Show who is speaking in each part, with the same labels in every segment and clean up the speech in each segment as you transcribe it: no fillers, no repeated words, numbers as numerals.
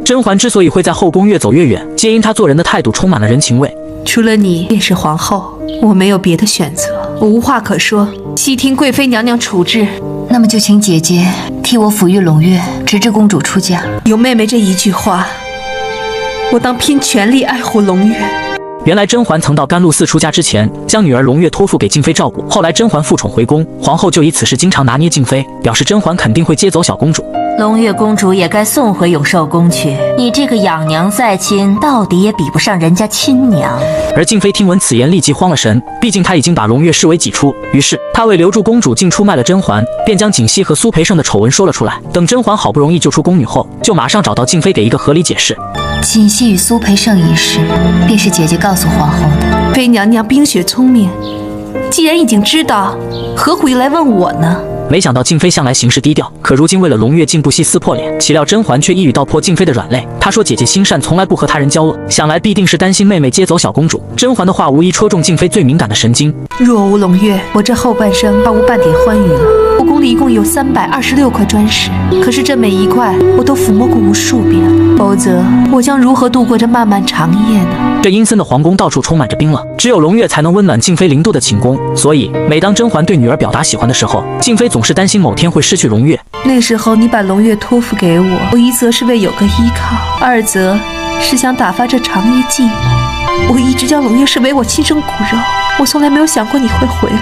Speaker 1: 甄嬛之所以会在后宫越走越远，皆因她做人的态度充满了人情味。
Speaker 2: 除了你便是皇后，我没有别的选择，我无话可说，悉听贵妃娘娘处置。
Speaker 3: 那么就请姐姐替我抚育胧月，直至公主出嫁。
Speaker 2: 有妹妹这一句话，我当拼全力爱护胧月。
Speaker 1: 原来甄嬛曾到甘露寺出家之前，将女儿胧月托付给静妃照顾。后来甄嬛复宠回宫，皇后就以此事经常拿捏静妃，表示甄嬛肯定会接走小公主。
Speaker 4: 胧月公主也该送回永寿宫去。你这个养娘再亲，到底也比不上人家亲娘。
Speaker 1: 而静妃听闻此言，立即慌了神，毕竟她已经把胧月视为己出。于是她为留住公主，竟出卖了甄嬛，便将景熙和苏培盛的丑闻说了出来。等甄嬛好不容易救出宫女后，就马上找到静妃给一个合理解释。
Speaker 3: 锦汐与苏培盛一事，便是姐姐告诉皇后的。
Speaker 2: 妃娘娘冰雪聪明，既然已经知道，何苦又来问我呢？
Speaker 1: 没想到静妃向来行事低调，可如今为了胧月竟不惜撕破脸，岂料甄嬛却一语道破静妃的软肋。她说姐姐心善，从来不和他人交恶，想来必定是担心妹妹接走小公主。甄嬛的话无疑戳中静妃最敏感的神经。
Speaker 2: 若无胧月，我这后半生毫无半点欢愉了。后宫里一共有326块砖石，可是这每一块我都抚摸过无数遍，否则我将如何度过这漫漫长夜呢？
Speaker 1: 这阴森的皇宫到处充满着冰冷，只有胧月才能温暖静妃0度的寝宫。所以每当甄嬛对女儿表达喜欢的时候，静妃总是担心某天会失去胧月。
Speaker 2: 那时候你把胧月托付给我，一则是为有个依靠，二则是想打发这长夜寂寞。我一直将胧月视为我亲生骨肉，我从来没有想过你会回来，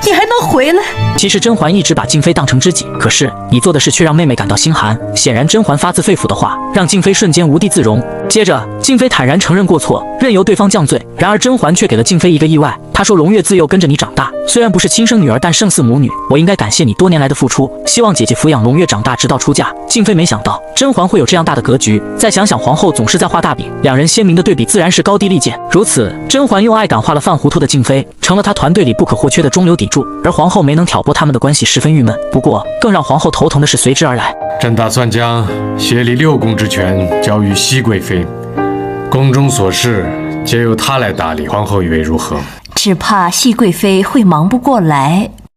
Speaker 2: 你还能回来？
Speaker 1: 其实甄嬛一直把静妃当成知己，可是你做的事却让妹妹感到心寒。显然甄嬛发自肺腑的话让静妃瞬间无地自容。接着静妃坦然承认过错，任由对方降罪。然而甄嬛却给了静妃一个意外，她说胧月自幼跟着你长大，虽然不是亲生女儿，但胜似母女，我应该感谢你多年来的付出，希望姐姐抚养胧月长大直到出嫁。静妃没想到甄嬛会有这样大的格局，再想想皇后总是在画大饼，两人鲜明的对比自然是高低立见。如此甄嬛用爱感化了犯糊涂的静妃，成了她团队里不可或缺的中流砥柱，而皇后没能挑拨他们的关系十分郁闷。不过更让皇后头疼的是随之而来，
Speaker 5: 朕打算将协理6宫之权交予熹贵妃，宫中所事皆由她来打理，皇后以为如何？
Speaker 4: 只怕熹贵妃会忙不过来，